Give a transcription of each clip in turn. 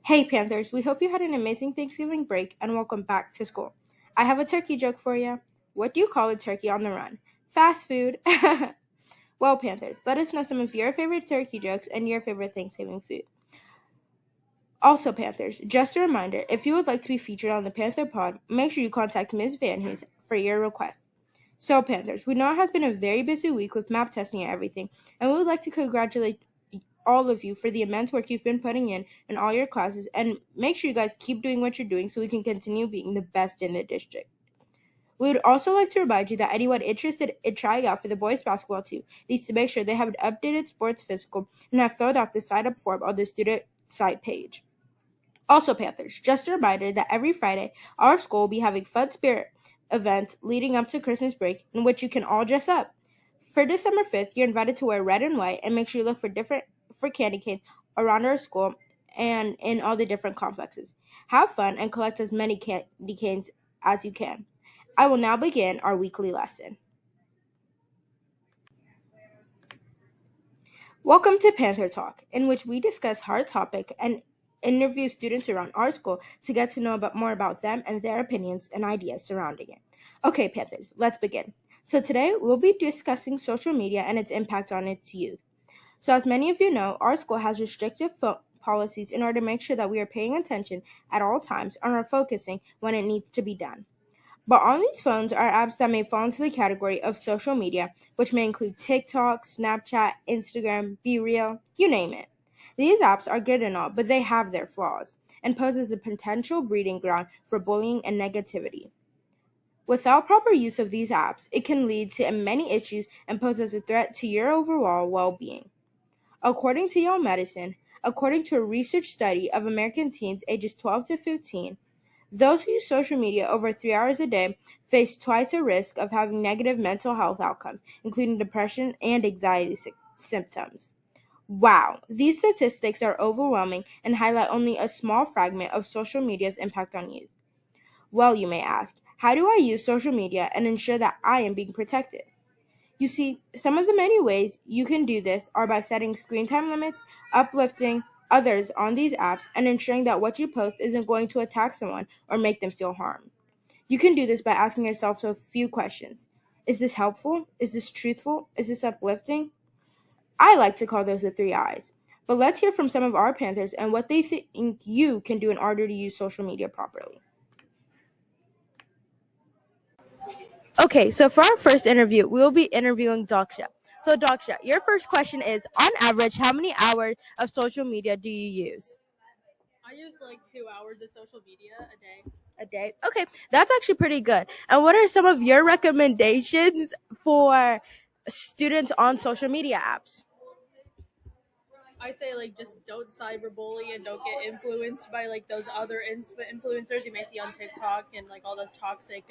Hey Panthers, we hope you had an amazing Thanksgiving break and welcome back to school. I have a turkey joke for you. What do you call a turkey on the run? Fast food. Well, Panthers, let us know some of your favorite turkey jokes and your favorite Thanksgiving food. Also, Panthers, just a reminder, if you would like to be featured on the Panther Pod, make sure you contact Ms. Van Hoos for your request. So, Panthers, we know it has been a very busy week with map testing and everything, and we would like to congratulate all of you for the immense work you've been putting in all your classes, and make sure you guys keep doing what you're doing so we can continue being the best in the district. We would also like to remind you that anyone interested in trying out for the boys basketball team needs to make sure they have an updated sports physical and have filled out the sign-up form on the student site page. Also, Panthers, just a reminder that every Friday, our school will be having fun spirit events leading up to Christmas break in which you can all dress up. For December 5th, you're invited to wear red and white and make sure you look for candy canes around our school and in all the different complexes. Have fun and collect as many candy canes as you can. I will now begin our weekly lesson. Welcome to Panther Talk, in which we discuss hard topics and interview students around our school to get to know more about them and their opinions and ideas surrounding it. Okay, Panthers, let's begin. So today we'll be discussing social media and its impact on its youth. So as many of you know, our school has restrictive policies in order to make sure that we are paying attention at all times and are focusing when it needs to be done. But on these phones are apps that may fall into the category of social media, which may include TikTok, Snapchat, Instagram, BeReal, you name it. These apps are good and all, but they have their flaws and pose as a potential breeding ground for bullying and negativity. Without proper use of these apps, it can lead to many issues and pose as a threat to your overall well-being. According to Yale Medicine, according to a research study of American teens ages 12 to 15, those who use social media over 3 hours a day face twice the risk of having negative mental health outcomes, including depression and anxiety symptoms. Wow, these statistics are overwhelming and highlight only a small fragment of social media's impact on youth. Well, you may ask, how do I use social media and ensure that I am being protected? You see, some of the many ways you can do this are by setting screen time limits, uplifting others on these apps, and ensuring that what you post isn't going to attack someone or make them feel harmed. You can do this by asking yourself a few questions. Is this helpful? Is this truthful? Is this uplifting? I like to call those the 3 I's. But let's hear from some of our Panthers and what they think you can do in order to use social media properly. Okay, so for our first interview, we'll be interviewing Daksha. So Daksha, your first question is, on average, how many hours of social media do you use? I use like 2 hours of social media a day. A day? Okay, that's actually pretty good. And what are some of your recommendations for students on social media apps? I say like just don't cyberbully and don't get influenced by like those other influencers you may see on TikTok and like all those toxic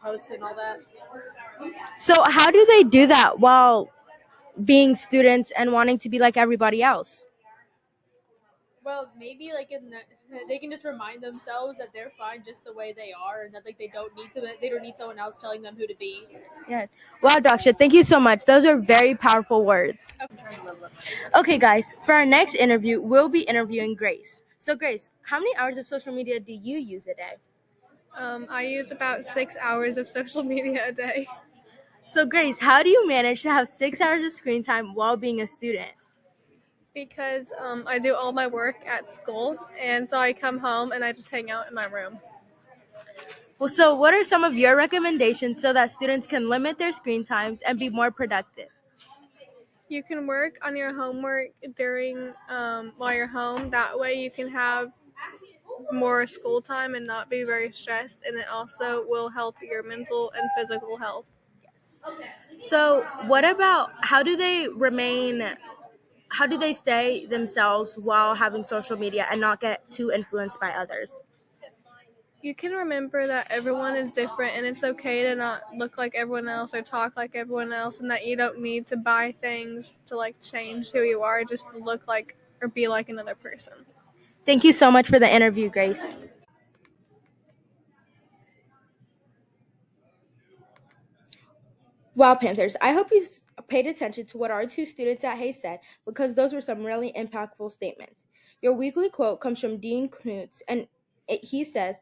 posts and all that. So how do they do that while being students and wanting to be like everybody else? Well, maybe like they can just remind themselves that they're fine just the way they are, and that like they don't need someone else telling them who to be. Yes. Wow, Daksha, thank you so much. Those are very powerful words. Okay, guys, for our next interview, we'll be interviewing Grace. So, Grace, how many hours of social media do you use a day? I use about 6 hours of social media a day. So, Grace, how do you manage to have 6 hours of screen time while being a student? Because I do all my work at school, and so I come home and I just hang out in my room. Well, so what are some of your recommendations so that students can limit their screen times and be more productive? You can work on your homework during while you're home. That way you can have more school time and not be very stressed, and it also will help your mental and physical health. So, what about how do they stay themselves while having social media and not get too influenced by others? You can remember that everyone is different, and it's okay to not look like everyone else or talk like everyone else, and that you don't need to buy things to like change who you are, just to look like or be like another person. Thank you so much for the interview, Grace. Wow, Panthers, I hope you paid attention to what our two students at Hayes said, because those were some really impactful statements. Your weekly quote comes from Dean Knutz, and he says,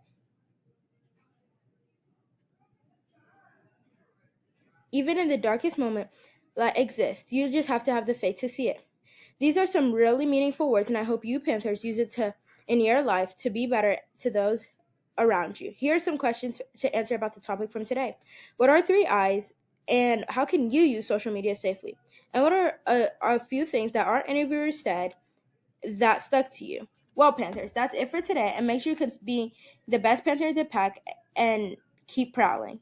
even in the darkest moment that exists, you just have to have the faith to see it. These are some really meaningful words, and I hope you Panthers use it in your life to be better to those around you. Here are some questions to answer about the topic from today. What are 3 I's, and how can you use social media safely? And what are a few things that our interviewers said that stuck to you? Well, Panthers, that's it for today, and make sure you can be the best Panther in the pack and keep prowling.